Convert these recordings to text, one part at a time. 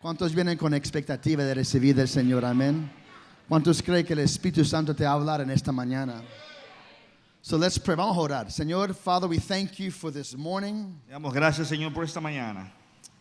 ¿Cuántos vienen con expectativa de recibir del Señor? Amén. ¿Cuántos creen que el Espíritu Santo te va a hablar en esta mañana? So let's pray. Vamos a orar. Señor, Father, we thank you for this morning. Le damos gracias, Señor, por esta mañana.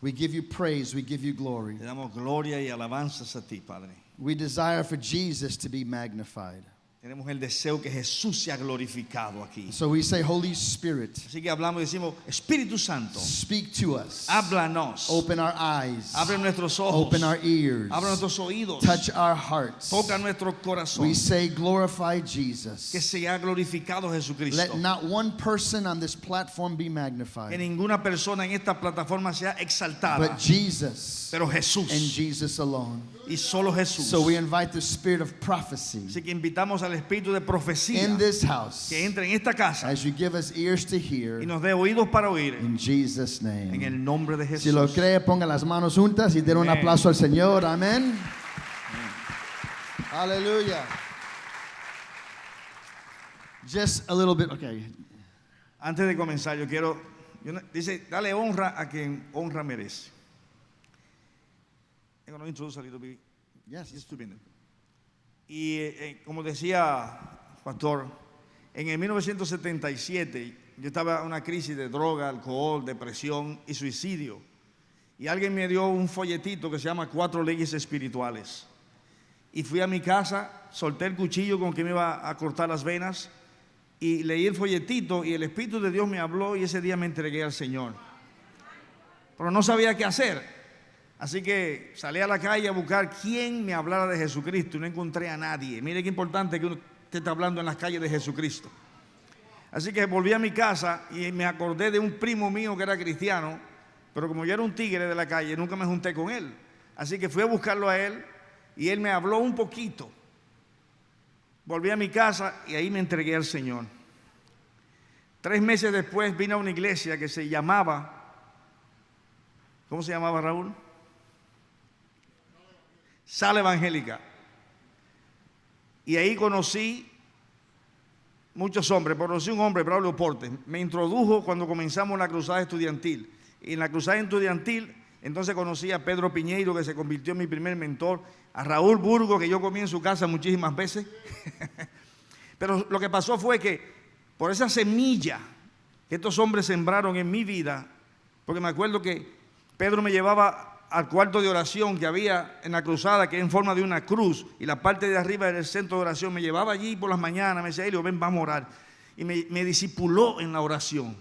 We give you praise. We give you glory. Le damos gloria y alabanzas a ti, Padre. We desire for Jesus to be magnified. Tenemos el deseo que Jesús sea glorificado aquí. So we say, Holy Spirit, Así que hablamos y decimos, Espíritu Santo, speak to us. háblanos. Open our eyes. Abre nuestros ojos. Open our ears. Abre nuestros oídos. Touch our hearts. Toca nuestro corazón. We say, glorify Jesus. Que sea glorificado Jesucristo. Let not one person on this platform be Que magnified, ninguna persona en esta plataforma sea exaltada. but Jesus Pero Jesús. and Jesus alone. Y solo Jesús. So we invite the spirit of prophecy Así que invitamos al espíritu de profecía in this house que entre en esta casa as you give us ears to y hear, nos dé oídos para oír. in Jesus' En el name. nombre de Jesús. Si lo cree, ponga las manos juntas y den un Amén. aplauso al Señor. Amén. Aleluya. Just a little bit, okay. Antes de comenzar, dice, dale honra a quien honra merece. I'm going to introduce a little bit. Yes. Just 2 minutes. Y como decía Pastor, en el 1977 yo estaba en una crisis de droga, alcohol, depresión y suicidio. Y alguien me dio un folletito que se llama 4 leyes espirituales. Y fui a mi casa, solté el cuchillo con que me iba a cortar las venas y leí el folletito y el Espíritu de Dios me habló y ese día me entregué al Señor. Pero no sabía qué hacer. Así que salí a la calle a buscar quién me hablara de Jesucristo y no encontré a nadie. Mire qué importante que uno te está hablando en las calles de Jesucristo. Así que volví a mi casa y me acordé de un primo mío que era cristiano, pero como yo era un tigre de la calle, nunca me junté con él. Así que fui a buscarlo a él y él me habló un poquito. Volví a mi casa y ahí me entregué al Señor. 3 meses después vine a una iglesia que se llamaba, ¿cómo se llamaba, Raúl? Sala Evangélica. Y ahí conocí muchos hombres. Conocí un hombre, Braulio Portes. Me introdujo cuando comenzamos la cruzada estudiantil. Y en la cruzada estudiantil, entonces conocí a Pedro Piñeiro, que se convirtió en mi primer mentor. A Raúl Burgo, que yo comí en su casa muchísimas veces. Pero lo que pasó fue que por esa semilla que estos hombres sembraron en mi vida, porque me acuerdo que Pedro me llevaba al cuarto de oración que había en la cruzada, que es en forma de una cruz, y la parte de arriba era el centro de oración. Me llevaba allí por las mañanas, me decía, Elio, ven, vamos a orar. Y me discipuló en la oración.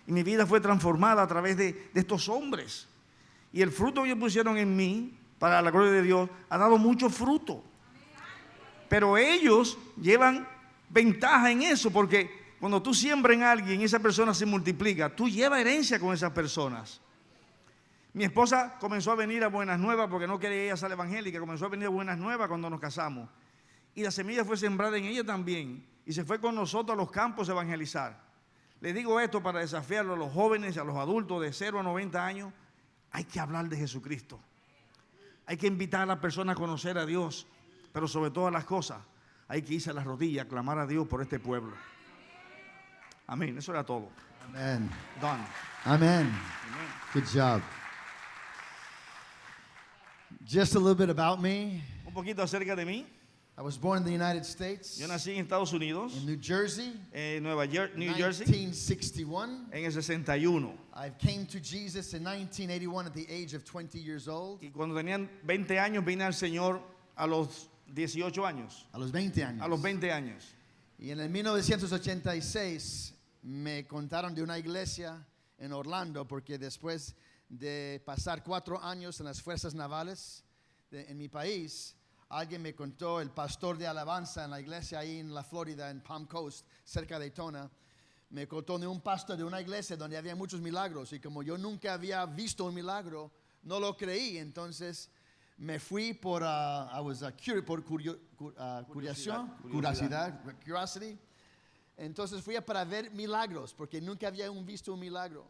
Y mi vida fue transformada a través de estos hombres. Y el fruto que ellos pusieron en mí, para la gloria de Dios, ha dado mucho fruto. Pero ellos llevan ventaja en eso, porque cuando tú siembras en alguien y esa persona se multiplica, tú llevas herencia con esas personas. Mi esposa comenzó a venir a Buenas Nuevas porque no quería ir a Sala Evangélica, comenzó a venir a Buenas Nuevas cuando nos casamos. Y la semilla fue sembrada en ella también y se fue con nosotros a los campos a evangelizar. Les digo esto para desafiarlo a los jóvenes, a los adultos de 0 a 90 años. Hay que hablar de Jesucristo. Hay que invitar a las personas a conocer a Dios, pero sobre todas las cosas hay que irse a las rodillas, a clamar a Dios por este pueblo. Amén, eso era todo. Amen. Done. Amen. Good job. Just a little bit about me. Un poquito acerca de mí. I was born in the United States, Yo nací en Estados Unidos, in New Jersey, New Jersey, 1961. en el 61. I came to Jesus in 1981 at the age of 20 years old. Y cuando tenían 20 años vine al Señor a los 18 años. A los 20 años. A los 20 años. Y en el 1986 me contaron de una iglesia en Orlando porque después de pasar 4 años en las fuerzas navales en mi país, alguien me contó, el pastor de alabanza en la iglesia ahí en la Florida, en Palm Coast, cerca de Daytona, me contó de un pastor de una iglesia donde había muchos milagros y como yo nunca había visto un milagro, no lo creí. Entonces me fui por curiosidad. Entonces fui para ver milagros porque nunca había visto un milagro.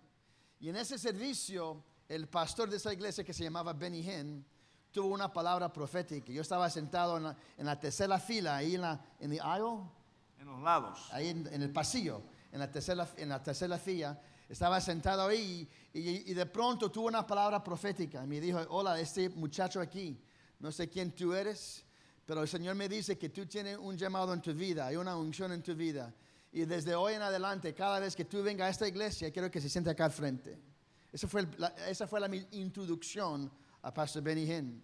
Y en ese servicio, el pastor de esa iglesia que se llamaba Benny Hinn tuvo una palabra profética. Yo estaba sentado en la tercera fila, ahí en the aisle, En los lados. ahí en el pasillo, en la tercera fila. Estaba sentado ahí y de pronto tuvo una palabra profética. Me dijo, hola, este muchacho aquí, no sé quién tú eres, pero el Señor me dice que tú tienes un llamado en tu vida, hay una unción en tu vida. Y desde hoy en adelante, cada vez que tú vengas a esta iglesia, quiero que se siente acá al frente. Esa fue mi introducción a Pastor Benny Hinn.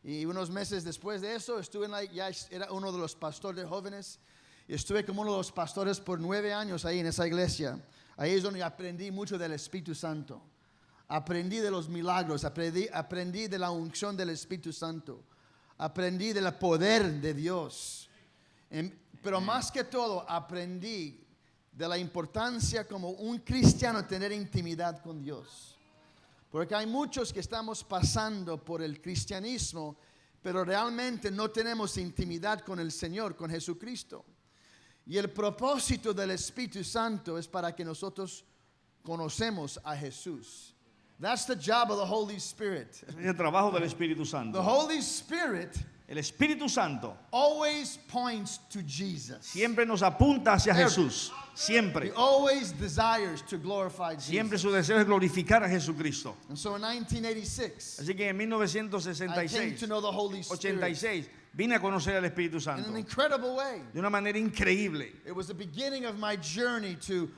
Y unos meses después de eso, ya era uno de los pastores de jóvenes. Y estuve como uno de los pastores por 9 años ahí en esa iglesia. Ahí es donde aprendí mucho del Espíritu Santo. Aprendí de los milagros, aprendí de la unción del Espíritu Santo. Aprendí del poder de Dios. Pero más que todo, aprendí de la importancia como un cristiano tener intimidad con Dios. Porque hay muchos que estamos pasando por el cristianismo, pero realmente no tenemos intimidad con el Señor, con Jesucristo. Y el propósito del Espíritu Santo es para que nosotros conocemos a Jesús. That's the job of the Holy Spirit. Es el trabajo del Espíritu The Santo. Holy Spirit El Espíritu Santo always points to Jesus. siempre nos apunta hacia Jesús. He Siempre. always desires to glorify Siempre Jesus. su deseo es glorificar a Jesucristo. And so in 1986, Así que en I came 1966, to know the Holy Spirit 86, vine a conocer al Espíritu in Santo an incredible way. de una manera increíble. It was the beginning of my journey to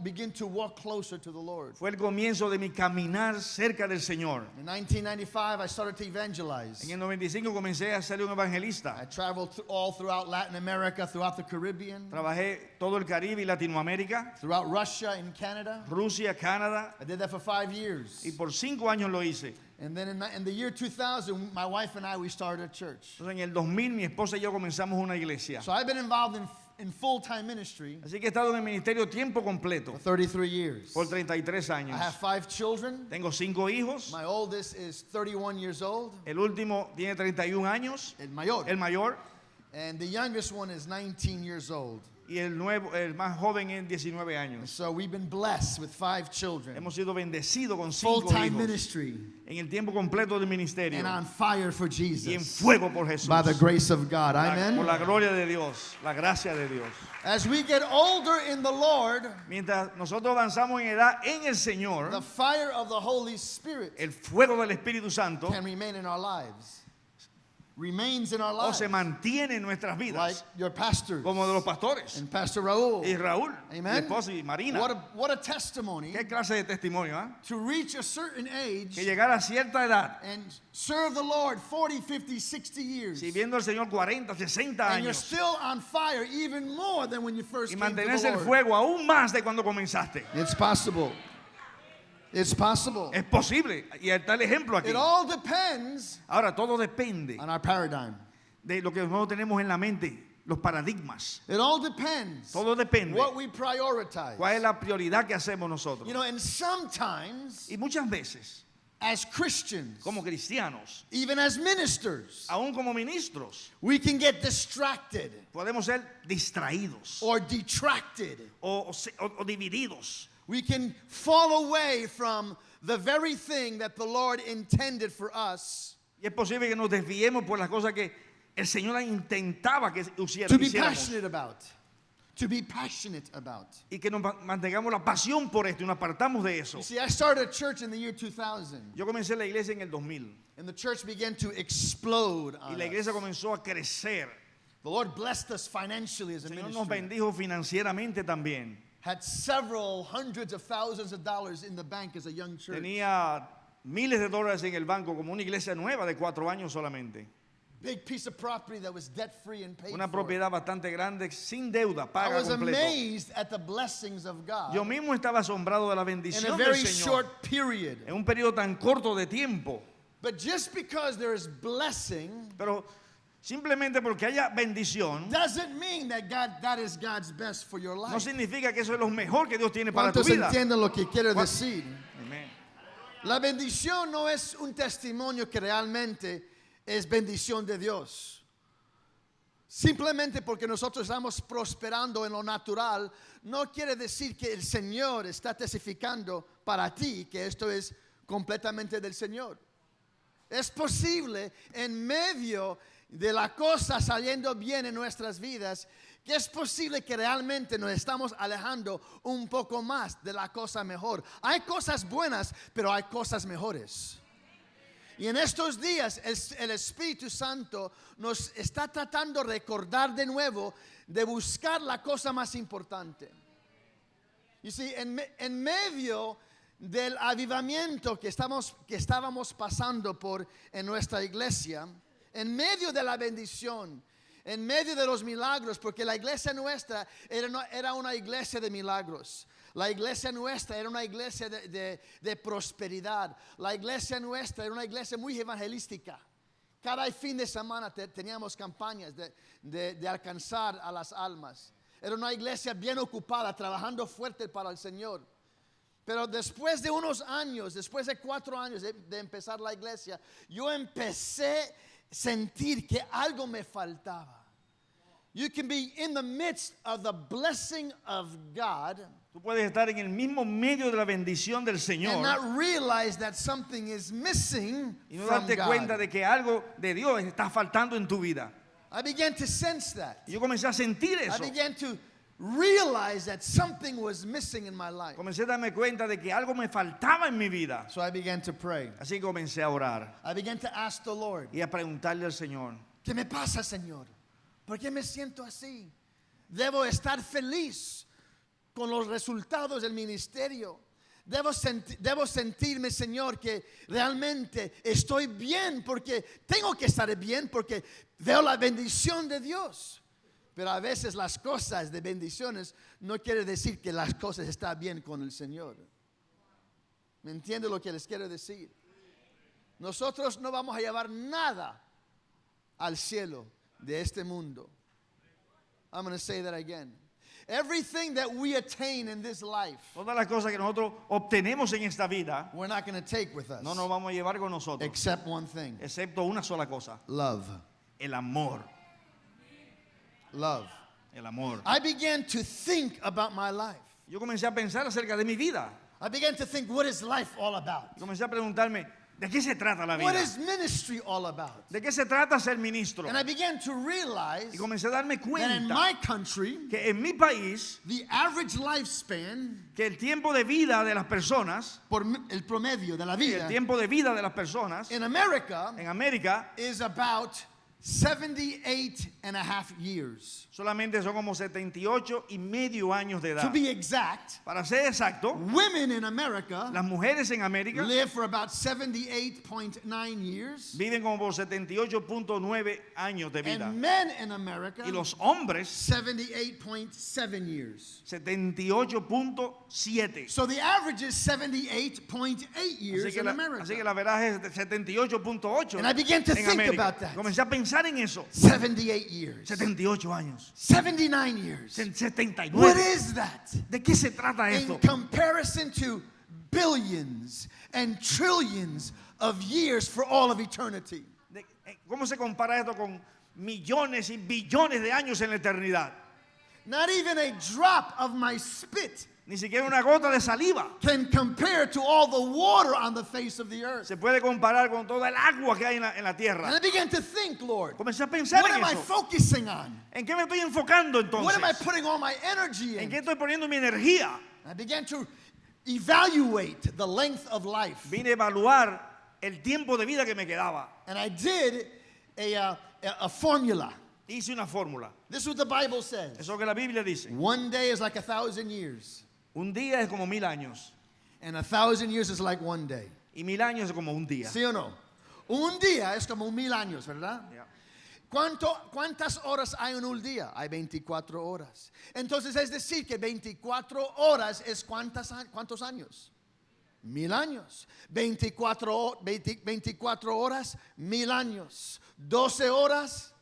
begin to walk closer to the Lord. Fue el comienzo de mi caminar cerca del Señor. In 1995, I started to evangelize. En el 95 comencé a ser un I evangelista. traveled all throughout Latin America, throughout the Caribbean, Trabajé todo el Caribe y Latinoamérica, throughout Russia and Canada. Rusia, Canadá, I did that for 5 years. y por 5 años lo hice. And then in the year 2000, my wife and I, we started a church. Entonces en el 2000 mi esposa y yo comenzamos una iglesia. So I've been involved in full-time ministry Así que he estado en el ministerio tiempo completo for 33 years. por 33 I años. have 5 children. Tengo 5 hijos. My oldest is 31 years old, El último tiene 31 años, el mayor. el mayor, And the youngest one is 19 years old. y el más joven es 19 años. So we've been blessed with 5 children. Hemos sido bendecidos con 5 Full-time hijos ministry en el tiempo completo del ministerio and on fire for y en Jesus fuego por Jesús. by the grace of God. Por Amen. la gloria de Dios, la gracia de Dios. As we get older in the Lord, Mientras nosotros avanzamos en edad en el Señor, the fire of the Holy Spirit el fuego del Espíritu Santo can remain in our lives. Remains in our o lives. se mantiene en nuestras Like vidas, your pastors como de los pastores and Pastor Raul. y Raúl, mi Amen. esposa y Marina. What a testimony ¿Qué clase de testimonio? to reach a certain age Que llegar a cierta edad, and serve the Lord 40, 50, 60 years. sirviendo al Señor 40, 60 And you're años, still on fire even more than when you first y came to mantenerse the el Lord. fuego aún más de cuando comenzaste. It's possible. It's possible. Es posible, y está el ejemplo aquí. It all depends Ahora, todo depende on our paradigm. de lo que nosotros tenemos en la mente, los paradigmas. It all depends Todo depende. what we prioritize. ¿Cuál es la prioridad que hacemos nosotros? You know, and sometimes Y muchas veces, as Christians, como cristianos, even as ministers, aún como ministros, we can get distracted podemos ser distraídos or detracted. o divididos. We can fall away from the very thing that the Lord intended for us Y es posible que nos desviemos por las cosas que el Señor intentaba que to be hiciéramos. passionate about. To be passionate about. Y que nos mantengamos la pasión por esto y nos apartamos de eso. You see, I started a church in the year 2000, Yo comencé la iglesia en el 2000 and the church began to explode y on la iglesia us. comenzó a crecer. The Lord blessed us financially as a El Señor nos ministry. bendijo financieramente también. Had several hundreds of thousands of dollars in the bank as a young church. Tenía miles de dólares en el banco como una iglesia nueva de 4 años solamente. Big piece of property that was debt free and paid Una for. propiedad bastante grande, sin deuda, I paga was completo. amazed at the blessings of God Yo mismo estaba asombrado de la in a bendición del very Señor short period. en un periodo tan corto de tiempo. But just because there is blessing Pero simplemente porque haya bendición, doesn't mean that that is God's best for your no life. significa que eso es lo mejor que Dios tiene para tu ¿Cuántos vida. entienden lo que quiero decir? Amén. La bendición no es un testimonio que realmente es bendición de Dios. Simplemente porque nosotros estamos prosperando en lo natural, no quiere decir que el Señor está testificando para ti que esto es completamente del Señor. Es posible en medio de la cosa saliendo bien en nuestras vidas que es posible que realmente nos estamos alejando un poco más de la cosa mejor. Hay cosas buenas, pero hay cosas mejores. Y en estos días el Espíritu Santo nos está tratando de recordar de nuevo de buscar la cosa más importante. Y si en medio del avivamiento que estábamos pasando por en nuestra iglesia, en medio de la bendición, en medio de los milagros, porque la iglesia nuestra era una iglesia de milagros. La iglesia nuestra era una iglesia de prosperidad. La iglesia nuestra era una iglesia muy evangelística. Cada fin de semana teníamos campañas de alcanzar a las almas. Era una iglesia bien ocupada, trabajando fuerte para el Señor. Pero después de unos años, después de 4 años de empezar la iglesia, yo empecé a sentir que algo me faltaba. You can be in the midst of the blessing of God Tú puedes estar en el mismo medio de la bendición del and Señor not realize that something is missing y no from darte cuenta God. de que algo de Dios está faltando en tu vida. I began to sense that. Y yo comencé a sentir I eso. began to realize that something was missing in my life. Comencé a darme cuenta de que algo me faltaba en mi vida. So I began to pray. Así que comencé a orar I began to ask the Lord, y a preguntarle al Señor, ¿qué me pasa, Señor? ¿Por qué me siento así? Debo estar feliz con los resultados del ministerio. Debo sentirme, Señor, que realmente estoy bien, porque tengo que estar bien, porque veo la bendición de Dios. Pero a veces las cosas de bendiciones no quiere decir que las cosas están bien con el Señor. ¿Me entiende lo que les quiero decir? Nosotros no vamos a llevar nada al cielo de este mundo. I'm going to say that again. Everything that we attain in this life, todas las cosas que nosotros obtenemos en esta vida, we're not going to take with us. no nos vamos a llevar con nosotros, Except one thing. excepto una sola cosa, Love. el amor. Love. El amor. I began to think about my life. Yo comencé a pensar acerca de mi vida. I began to think, what is life all about? Comencé a preguntarme, ¿de qué se trata la What vida? is ministry all about? ¿De qué se trata ser ministro? And I began to realize Y comencé a darme that in cuenta my country, que en mi país, the average lifespan, que el tiempo de vida de las personas, por el promedio de la el vida, tiempo de vida de las personas in America en América is about 78 and a half years. solamente son como 78 y medio años de To edad. be exact, Para ser exacto, women in America las mujeres en América live for about 78.9 years, viven como por 78.9 años de vida. and men in America Y los hombres, 78.7 years. 78.7. So the average is 78.8 years in America. Así que la verdad es de 78.8 And I began to en think América. about that. Comencé a pensar en eso. 78 years. 78 años. 79 years. 79. What is that? ¿De qué se trata In esto? comparison to billions and trillions of years for all of eternity. ¿Cómo se compara esto con millones y billones de años en la eternidad? Not even a drop of my spit Ni siquiera una gota de saliva can compare to all the water on the face of the earth. se puede comparar con toda el agua que hay en la And tierra. I began to think, Lord, Comencé a pensar what en am I eso. focusing on? ¿En qué me estoy enfocando What am I entonces? putting all my energy ¿En in? qué estoy poniendo mi energía? I began to evaluate the length of life. Vine a evaluar el tiempo de vida que me quedaba. And I did a formula. Hice una fórmula. This is what the Bible says. Eso es lo que la Biblia dice. One day is like 1,000 years. Un día es como 1000 años. And 1,000 years is like one day. Y 1000 años es como un día. ¿Sí o no? Un día es como 1,000 años, ¿verdad? Ya. ¿Cuántas horas hay en un día? Hay 24 horas. Entonces es decir que 24 horas es ¿cuántos años? 1000 años. 24 horas, 1000 años. 12 horas,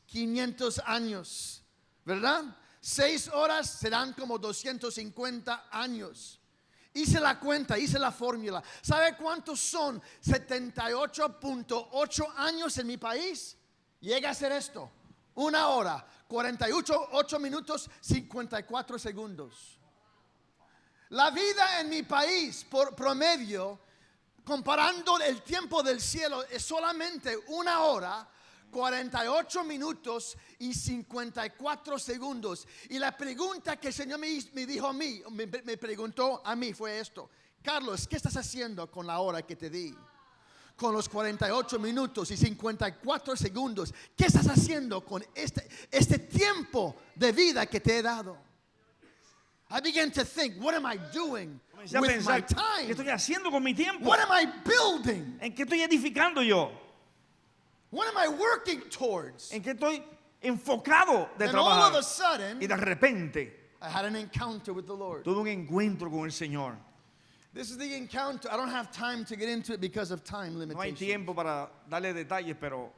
500 años. ¿Verdad? 6 horas serán como 250 años. Hice la cuenta, hice la fórmula. ¿Sabe cuántos son 78.8 años en mi país? Llega a ser esto: 1 hora, 48 minutos, 54 segundos. La vida en mi país, por promedio, comparando el tiempo del cielo, es solamente 1 hora, 48 minutos y 54 segundos. Y la pregunta que el Señor me dijo a mí, me preguntó a mí fue esto: Carlos, ¿qué estás haciendo con la hora que te di? Con los 48 minutos y 54 segundos. ¿Qué estás haciendo con este tiempo de vida que te he dado? I began to think, what am I doing Comencé a with pensar, my time? ¿qué estoy haciendo con mi tiempo? What am I building? ¿En qué estoy edificando yo? What am I working towards? ¿En qué estoy enfocado de And all of a trabajar? sudden, Y de repente I had an encounter with the Lord. tuve un encuentro con el Señor. This is the encounter. I don't have time to get into it because of time No hay limitations. tiempo para darle detalles, pero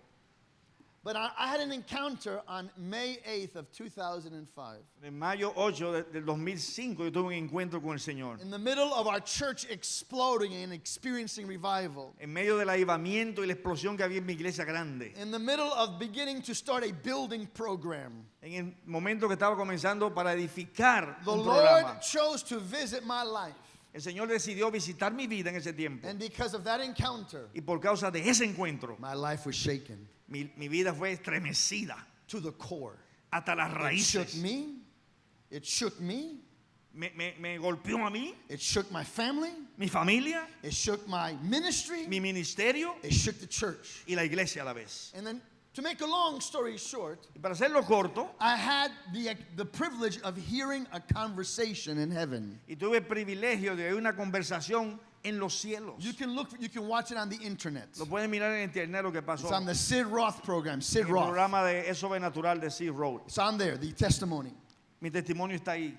But I had an encounter on May 8th of 2005. en mayo 8 del 2005 yo tuve un encuentro con el Señor. In the middle of our church exploding and experiencing revival. En medio del avivamiento y la explosión que había en mi iglesia grande. In the middle of beginning to start a building program. En el momento que estaba comenzando para edificar The un Lord programa. chose to visit my life. El Señor decidió visitar mi vida en ese tiempo. And because of that encounter, Y por causa de ese encuentro, my life was shaken mi vida fue estremecida to the core. hasta las It shook raíces. me. It shook me. Me golpeó a mí, It shook my family. mi familia, It shook my ministry. mi ministerio It shook the church. y la iglesia a la vez. And then, to make a long story short, Y para hacerlo corto, I had the privilege of hearing a conversation in heaven. y tuve el privilegio de oír una conversación en los cielos. You can watch it on the internet. Lo pueden mirar en internet lo que pasó. It's on the Sid Roth program, Sid El Roth. programa de Es Sobrenatural de Sid Roth. It's on there, the testimony. Mi testimonio está ahí.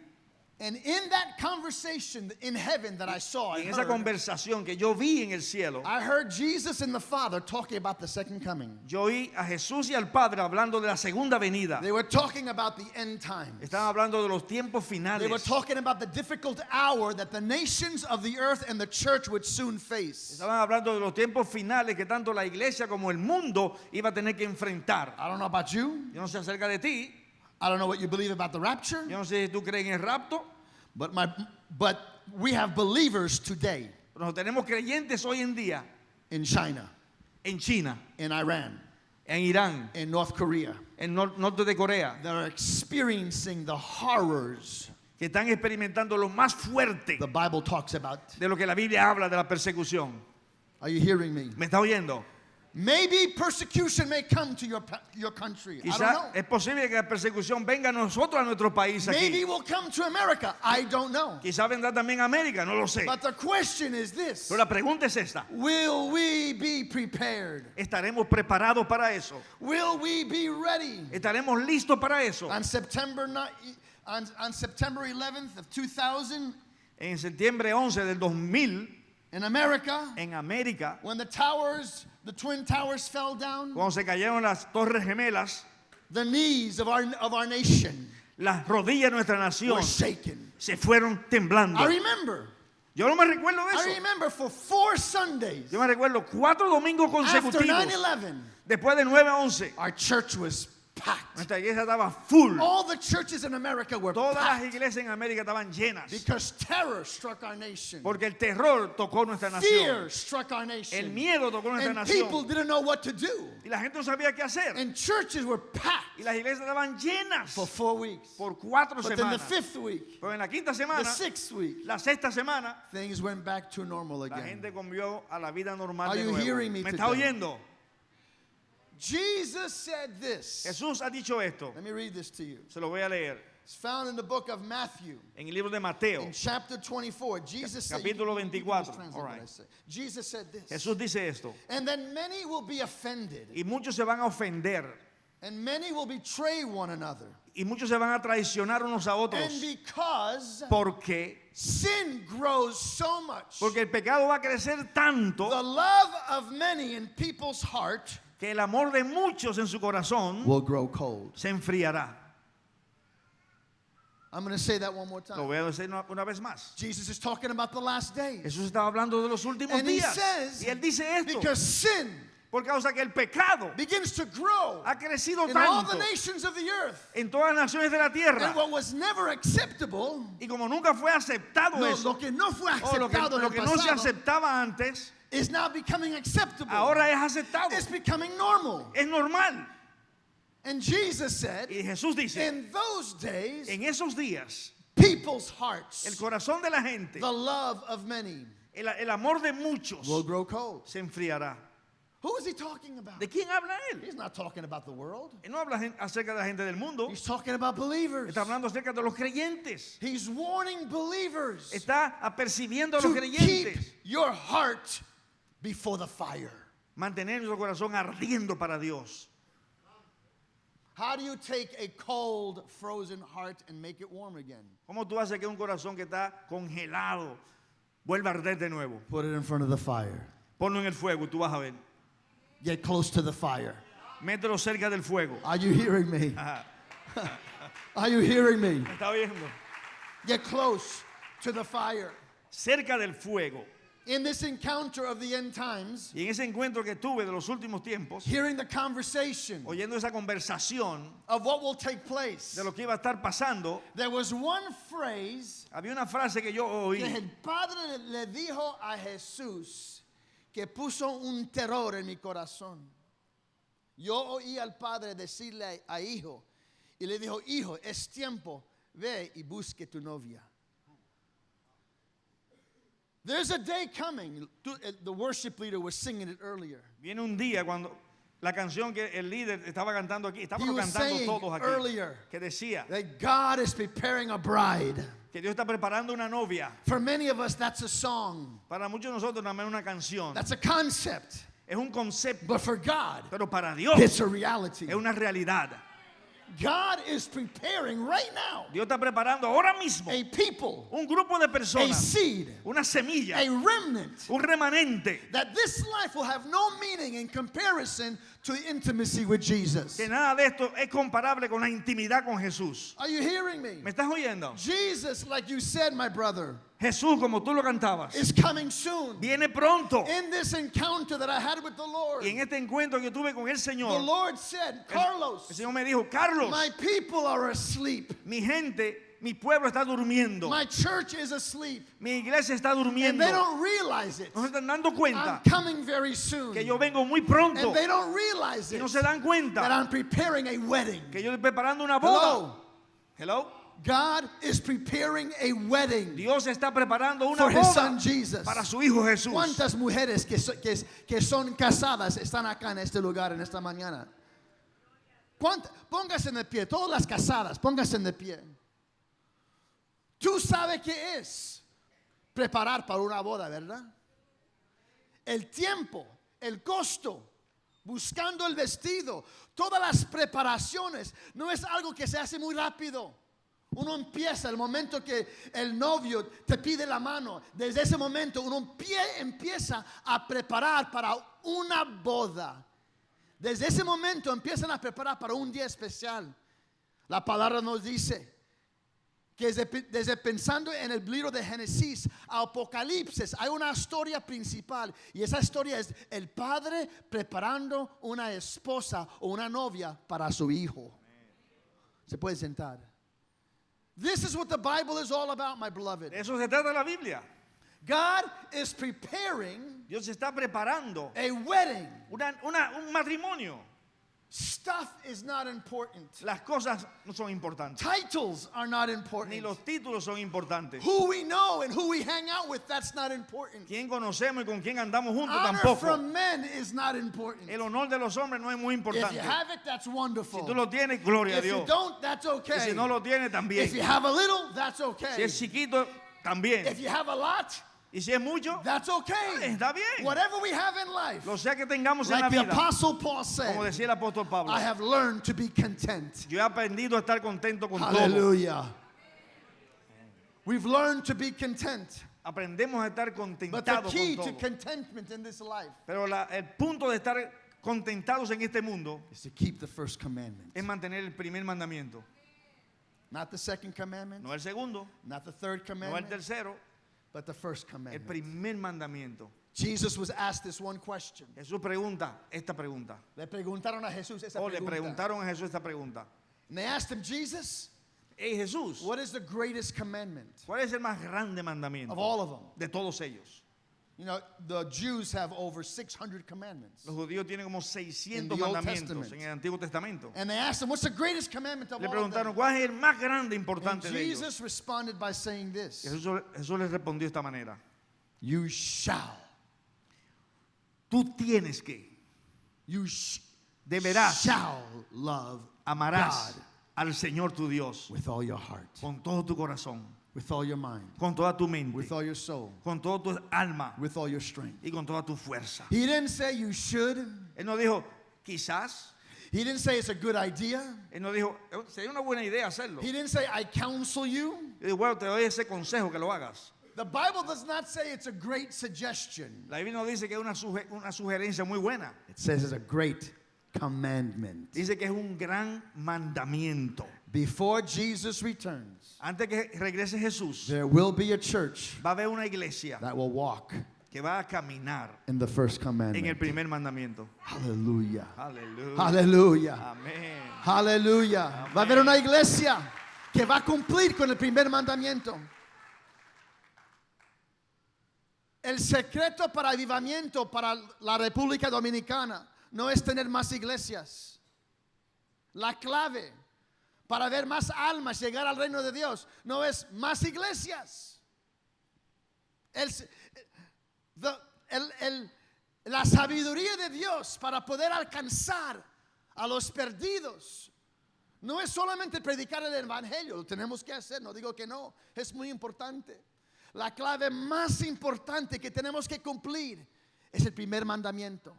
And in that conversation in heaven that I saw, En esa conversación que yo vi en el cielo, I heard Jesus and the Father talking about the second coming. yo oí a Jesús y al Padre hablando de la segunda venida. They were talking about the end times. Estaban hablando de los tiempos They were finales. talking about the difficult hour that the nations of the earth and the church would soon face. Estaban hablando de los tiempos finales que tanto la iglesia como el mundo iba a tener que enfrentar. I don't know about you. Yo no sé acerca de ti, I don't know what you believe about the rapture. yo no sé si tú crees en el rapto, But we have believers today pero tenemos creyentes hoy en día in China, en China, in Iran, en Irán, in North Korea en norte de Corea, that are experiencing the horrors que están experimentando lo más fuerte the Bible talks about. de lo que la Biblia habla de la persecución. Are you hearing me? ¿Me está oyendo? Maybe persecution may come to your country. I don't Quizá know. es posible que la persecución venga a nosotros, a nuestro país Maybe aquí. it will come to America. I don't know. Quizá vendrá también a América, no lo sé. But the question is this: Pero la pregunta es esta. will we be prepared? ¿Estaremos preparados para eso? Will we be ready? ¿Estaremos listos para eso? On September 11th of 2000 En septiembre 11 del 2000, in America, en América, when the Twin Towers fell down, cuando se cayeron las torres gemelas, the knees of our nation las rodillas de nuestra were nación shaken. se fueron temblando. I remember Yo no me recuerdo de I eso. remember for 4 Sundays Yo me recuerdo 4 domingos after consecutivos 9/11, después de 9/11. our church was packed. Nuestra iglesia estaba full. All the churches in America were Todas las packed iglesias en América estaban llenas. because terror struck our nation. Porque el terror tocó nuestra Fear nación. struck our El nation. miedo tocó nuestra And people nación. didn't know what to do. Y la gente no sabía qué hacer. And churches were packed Y las iglesias estaban llenas for 4 weeks. por 4 But then the semanas. 5th week, Pero en la quinta the semana, 6th week, la sexta semana, things went back to normal la again. gente volvió a la vida normal Are de you nuevo. hearing me ¿Me está today? oyendo? Jesus said this. Jesús ha dicho esto. Let me read this to you. Se lo voy a leer. It's found in the book of Matthew. En el libro de Mateo, In chapter 24, Jesus said, capítulo you can 24. just translate All what right. I say. Jesus said this. Jesús dice esto. And then many will be offended, Y muchos se van a ofender. and many will betray one another. Y muchos se van a traicionar unos a And otros. because Porque sin grows so much, Porque el pecado va a crecer tanto the love of many in people's heart que el amor de muchos en su corazón will grow cold. se enfriará. I'm going to say that one more Lo time. voy a decir una vez más. Jesus is talking about the last days. Jesús estaba hablando de los últimos And he días. says, Y él dice esto. because sin Por causa que el pecado begins to grow ha crecido in all the tanto nations of the earth. en todas las naciones de la tierra. And what was never acceptable, Y como nunca fue aceptado eso, lo que no fue o lo aceptado que en el no se pasado, aceptaba antes, is now becoming acceptable. ahora es aceptado. It's becoming normal. Es normal. And Jesus said, Y Jesús dice, in those days, en esos días, people's hearts, el corazón de la gente, the love of many, el amor de muchos, will grow cold. se enfriará. Who is he talking about? ¿De quién habla él? He's not talking about the world. Él no habla acerca de la gente del mundo, He's talking about believers. está hablando acerca de los creyentes. He's warning believers Está apercibiendo a los to keep creyentes. your heart before the fire. Mantener nuestro corazón ardiendo para Dios. How do you take a cold, frozen heart and make it warm again? ¿Cómo tú haces que un corazón que está congelado vuelva a arder de nuevo? Put it in front of the fire. Ponlo en el fuego y tú vas a ver. Get close to the fire. Mételo cerca del fuego. Are you hearing me? Ajá. Are you hearing me? ¿Me está oyendo? Get close to the fire. Cerca del fuego. In this encounter of the end times, Y en ese encuentro que tuve de los últimos tiempos, hearing the conversation oyendo esa conversación of what will take place, de lo que iba a estar pasando, there was one phrase había una frase que yo que oí. el Padre le dijo a Jesús que puso un terror en mi corazón. Yo oí al Padre decirle a hijo, y le dijo, hijo, es tiempo, ve y busque tu novia. There's a day coming. The worship leader was singing it earlier. Viene un día cuando la canción que el líder estaba cantando aquí, He estábamos was cantando saying todos aquí, earlier que decía that God is preparing a bride. que Dios está preparando una novia. For many of us, that's a song. Para muchos de nosotros también es una canción. That's a concept. Es un concepto, But for God, pero para Dios it's a reality. es una realidad. God is preparing right now Dios está preparando ahora mismo a people, un grupo de a personas, seed, una semilla, a remnant, un remanente, that this life will have no meaning in comparison to the intimacy with Jesus. que nada de esto es comparable con la intimidad con Jesús. Are you hearing me? ¿Me estás oyendo? Jesus, like you said, my brother, Jesús, como tú lo cantabas, is coming soon. viene pronto. In this encounter that I had with the Lord, Y en este encuentro que tuve con el the Señor, Lord said, el Carlos, Señor me dijo, Carlos, my people are asleep. mi gente, mi pueblo está durmiendo. My church is asleep. Mi iglesia está And durmiendo. they don't realize it. No se están dando I'm cuenta coming very soon. que yo vengo muy pronto. And they don't realize Y it. no se dan That cuenta I'm preparing a wedding. que yo estoy preparando una boda. Hello? Hello. God is preparing a wedding Dios está preparando una for his boda son Jesus. para su hijo Jesús. ¿Cuántas mujeres que son casadas están acá en este lugar en esta mañana? Póngase de pie, todas las casadas, póngase de pie. Tú sabes qué es preparar para una boda, ¿verdad? El tiempo, el costo, buscando el vestido, todas las preparaciones, no es algo que se hace muy rápido. Uno empieza, el momento que el novio te pide la mano, desde ese momento uno empieza a preparar para una boda. Desde ese momento empiezan a preparar para un día especial. La palabra nos dice que desde pensando en el libro de Génesis a Apocalipsis hay una historia principal, y esa historia es el padre preparando una esposa o una novia para su hijo. Se puede sentar. This is what the Bible is all about, my beloved. De eso se trata la Biblia. God is preparing Dios está preparando a wedding. un matrimonio. Stuff is not important. Las cosas no son importantes. Titles are not Ni important. los títulos son importantes. Who we know and who we hang out with, that's not important. Quién conocemos y con quién andamos juntos Honor tampoco. from men is not important. El honor de los hombres no es muy If importante. you have it, that's Si wonderful. tú lo tienes, gloria a If you Dios. don't, that's Y okay. si no lo tienes, también. If you have a little, that's Si okay. es chiquito, también. If you have a lot, Y si es mucho, that's okay. está bien. Whatever we have in life, Lo sea que tengamos en la like the vida. Apostle Paul Como said, decía el apóstol Pablo, I have learned to be content. yo he aprendido a estar contento con todo. Hallelujah. We've learned to be content. Aprendemos a estar But the contentados key con to todo. contentment in this life Pero el punto de estar contentados en este mundo is to keep the first commandment. es mantener el primer mandamiento. Not the second commandment, No el segundo, not the third no el commandment, tercero, but the first el commandment. primer mandamiento. Jesus was asked this one question. Jesús pregunta esta pregunta. Le preguntaron a Jesús esa O le pregunta. preguntaron a Jesús esta pregunta. And they asked him, Jesus, Hey Jesús, what is the greatest commandment ¿cuál es el más grande mandamiento of all of them? de todos ellos? You know, the Jews have over 600 commandments. Los judíos tienen como 600 In the Old mandamientos Testament. en el Antiguo Testamento. And they asked him, what's the greatest commandment of Le all of them? preguntaron, ¿cuál es el más grande And importante de ellos? Jesus responded by saying this, Jesús les respondió de esta manera. you shall, Tú tienes que, deberás, shall love amarás God al Señor tu Dios with all your heart, con todo tu corazón, with all your mind, con toda tu mente, with all your soul, con toda tu alma with all your strength. y con toda tu fuerza. He didn't say you should. Él no dijo, quizás. He didn't say it's a good idea. Él no dijo, sería una buena idea hacerlo. He didn't say I counsel you. Y dijo, bueno, te doy ese consejo que lo hagas. The Bible does not say it's a great suggestion. La Biblia no dice que es una sugerencia muy buena. It says it's a great commandment. Dice que es un gran mandamiento. Before Jesus returns, Antes que regrese Jesús, there will be a church va a haber una iglesia that will walk que va a caminar in the first en el commandment. primer mandamiento. Hallelujah. Aleluya. Hallelujah. Amén. Hallelujah. Va a haber una iglesia que va a cumplir con el primer mandamiento. El secreto para avivamiento para la República Dominicana no es tener más iglesias. La clave para ver más almas llegar al reino de Dios no es más iglesias. La sabiduría de Dios para poder alcanzar a los perdidos no es solamente predicar el evangelio, lo tenemos que hacer, no digo que no, es muy importante. La clave más importante que tenemos que cumplir es el primer mandamiento.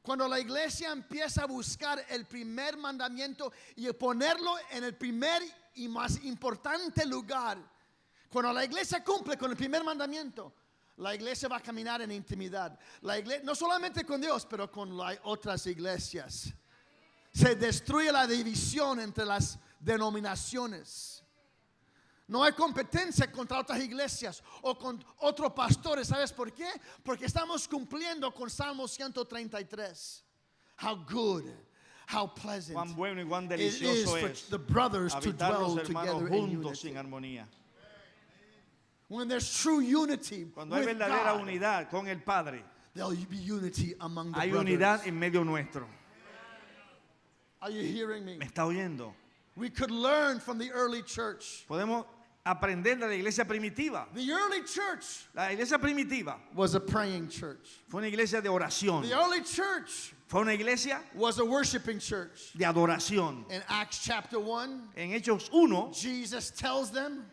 Cuando la iglesia empieza a buscar el primer mandamiento y ponerlo en el primer y más importante lugar, cuando la iglesia cumple con el primer mandamiento, la iglesia va a caminar en intimidad. La iglesia, no solamente con Dios, pero con las otras iglesias. Se destruye la división entre las denominaciones. No hay competencia contra otras iglesias o con otros pastores. ¿Sabes por qué? Porque estamos cumpliendo con Salmo 133. How good, how pleasant Cuán bueno y cuán it is delicioso for es the brothers to habitar dwell los hermanos together in juntos unity. en armonía. When there's true unity Cuando hay with verdadera God, unidad con el Padre, there'll be unity among the hay brothers. unidad en medio nuestro. Are you hearing me? ¿Me está oyendo? We could learn from the early church. Podemos aprender de la iglesia primitiva. The early church La iglesia primitiva was a praying church. fue una iglesia de oración. The early church Fue una iglesia was a worshiping church. de adoración. In Acts chapter 1, En Hechos 1, Jesus tells them,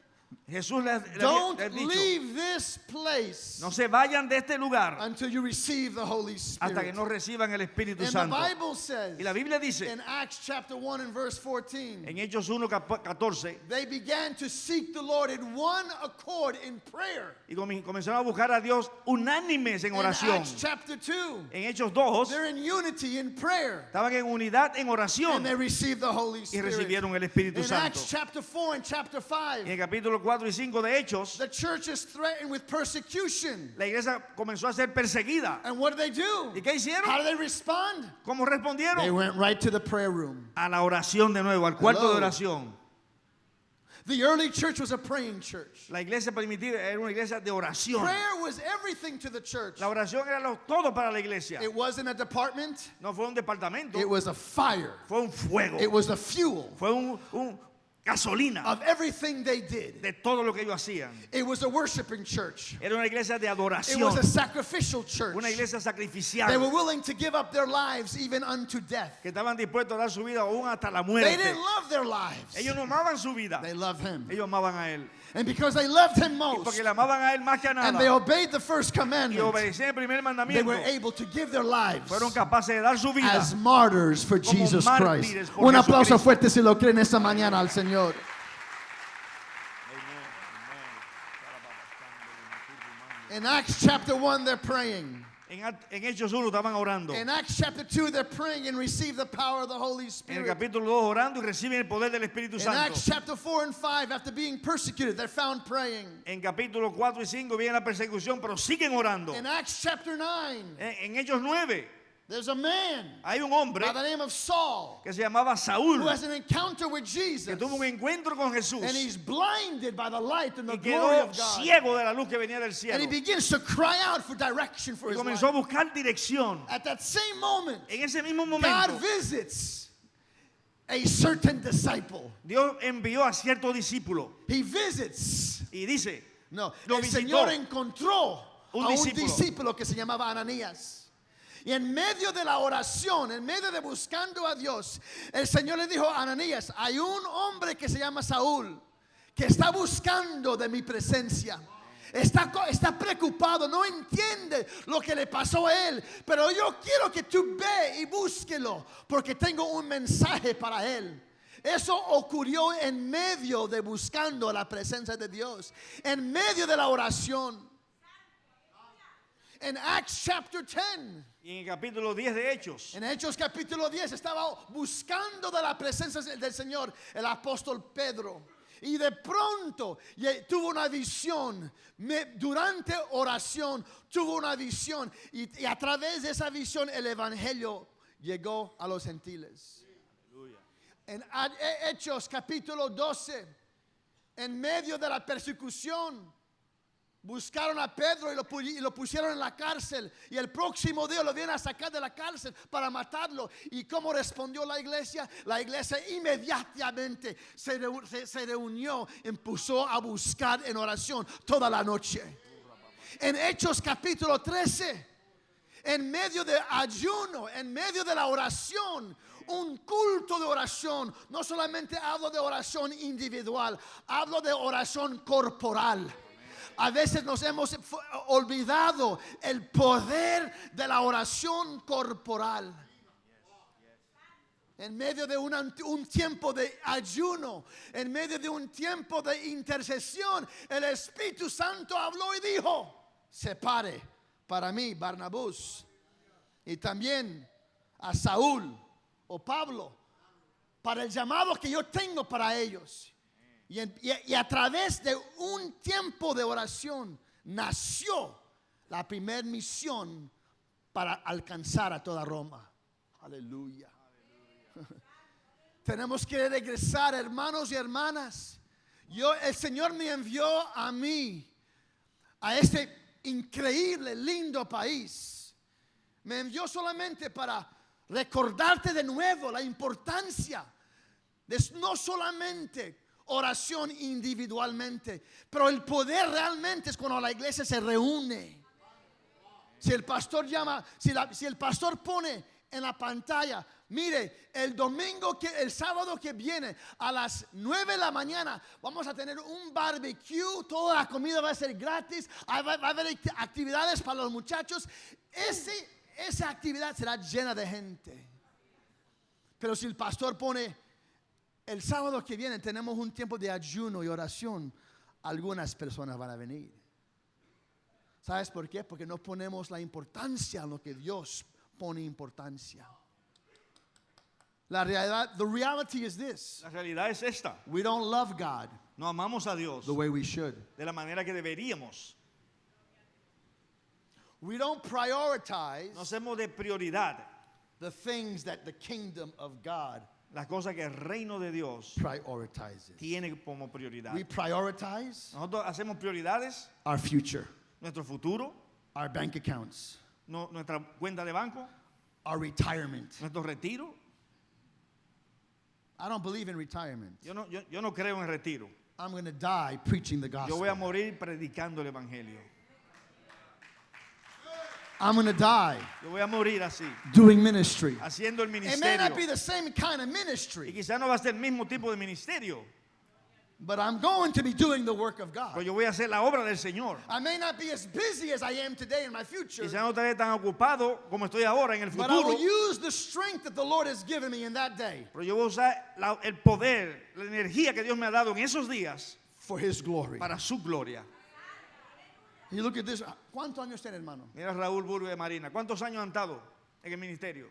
Jesús les don't ha dicho, leave this place no se vayan de este lugar until you receive the Holy hasta que Spirit. no reciban el Espíritu And the Santo. Bible says Y la Biblia dice, in Acts chapter 1 and verse 14, en Hechos 1:14, they began to seek the Lord in one accord in prayer. y comenzaron a buscar a Dios unánimes en In oración. Acts chapter 2, En Hechos 2, they're in unity in prayer. estaban en unidad en oración And they received the Holy y Spirit. recibieron el Espíritu In Santo. Acts chapter 4 and chapter 5, En el capítulo 4 y 5 de Hechos, the church is threatened with persecution. la iglesia comenzó a ser perseguida. And what did they do? ¿Y qué hicieron? How did they respond? ¿Cómo They respondieron? went right to the prayer room. A la oración de nuevo, al cuarto Hello. de oración. The early church was a praying church. La iglesia primitiva era una iglesia de oración. Prayer was everything to the church. La oración era todo para la iglesia. It wasn't a department. No fue un departamento, It was a fire. fue un fuego, It was a fuel fue un gasolina of everything they did. de todo lo que ellos hacían. It was a worshiping church. Era una iglesia de It adoración, was a sacrificial church. una iglesia They sacrificial, were willing to give up their lives even unto death. que estaban dispuestos a dar su vida aún hasta la They muerte. didn't love their lives. Ellos no amaban su vida, They loved him. ellos amaban a él. And because they loved him Y most, porque le amaban a él más que a and they nada, obeyed the first y commandment, obedecían el primer they mandamiento, were able to give their lives fueron capaces de dar su vida as martyrs for como Jesus Christ. mártires por Un aplauso Jesucristo. fuerte si lo creen esta mañana al Señor. In Acts chapter 1, they're praying. En Hechos 1 estaban orando. In Acts chapter 2, they're praying and receive the power of the Holy En el Spirit. capítulo 2 orando y reciben el poder del Espíritu In Santo. Acts chapter 4 and 5, after being persecuted, they're found praying. En capítulo 4 y 5 viene la persecución, pero siguen orando. In Acts chapter 9, En Hechos 9 there's a man hay un hombre by the name of Saul que se llamaba Saúl, who has an encounter with Jesus. que tuvo un encuentro con Jesús And he's blinded by the light and the y glory quedó of God. ciego de la luz que venía del And cielo. he begins to cry out for direction for Y his comenzó a life. buscar dirección. At that same moment, En ese mismo God momento, visits a certain disciple. Dios envió a cierto discípulo He visits. y dice, No, Lo el visitó. Señor encontró Un a un discípulo. discípulo que se llamaba Ananías. Y en medio de la oración, en medio de buscando a Dios, el Señor le dijo a Ananías, hay un hombre que se llama Saúl, que está buscando de mi presencia. Está preocupado, no entiende lo que le pasó a él, pero yo quiero que tú ve y búsquelo, porque tengo un mensaje para él. Eso ocurrió en medio de buscando la presencia de Dios, en medio de la oración. En Acts chapter 10, y en el capítulo 10 de Hechos, en Hechos capítulo 10, estaba buscando de la presencia del Señor el apóstol Pedro. Y de pronto tuvo una visión. Durante oración tuvo una visión. Y a través de esa visión el evangelio llegó a los gentiles. En Hechos capítulo 12, en medio de la persecución, buscaron a Pedro y lo pusieron en la cárcel. Y el próximo día lo vienen a sacar de la cárcel para matarlo. ¿Y cómo respondió la iglesia? La iglesia inmediatamente se reunió, empezó a buscar en oración toda la noche. En Hechos capítulo 13, en medio de ayuno, en medio de la oración, un culto de oración. No solamente hablo de oración individual, hablo de oración corporal. A veces nos hemos olvidado el poder de la oración corporal. En medio de un tiempo de ayuno, en medio de un tiempo de intercesión, el Espíritu Santo habló y dijo, separe para mí Barnabás y también a Saúl o Pablo para el llamado que yo tengo para ellos. Y a través de un tiempo de oración nació la primera misión para alcanzar a toda Roma. Aleluya. Tenemos que regresar, hermanos y hermanas. El Señor me envió a mí, a este increíble, lindo país. Me envió solamente para recordarte de nuevo la importancia de no solamente oración individualmente, pero el poder realmente es cuando la iglesia se reúne. Si el pastor llama, si el pastor pone en la pantalla, mire, el sábado que viene a las 9 de la mañana vamos a tener un barbecue, toda la comida va a ser gratis, va a haber actividades para los muchachos. Esa actividad será llena de gente. Pero si el pastor pone, el sábado que viene tenemos un tiempo de ayuno y oración, algunas personas van a venir. ¿Sabes por qué? Porque no ponemos la importancia en lo que Dios pone importancia. The reality is this. la realidad es esta. We don't love God No amamos a Dios the way we should. de la manera que deberíamos. We don't prioritize No hacemos de prioridad the things that the kingdom of God las cosas que el reino de Dios prioritizes. tiene como prioridad. We prioritize Nosotros hacemos prioridades, our future, nuestro futuro, our bank accounts, nuestra cuenta de banco, our retirement. nuestro retiro. I don't believe in retirement. Yo no creo en retiro. I'm going to die preaching the Yo voy a gospel. morir predicando el evangelio. I'm going to die Yo voy a morir así, doing ministry. haciendo el It may not be ministerio. the same kind of Y ministry, quizás no va a ser el mismo tipo de ministerio, but I'm going to be doing the work of pero God. yo voy a hacer la obra del Señor. I may not be as busy as I am today in my future, Quizás no estaré tan ocupado como estoy ahora en el but I will futuro, use the strength that the Lord has given me in that day pero yo voy a usar el poder, la energía que Dios me ha dado en esos días for His glory. para su gloria. You look at this. ¿Cuántos años tiene, hermano? Mira Raúl Burgo de Marina. ¿Cuántos años han estado en el ministerio?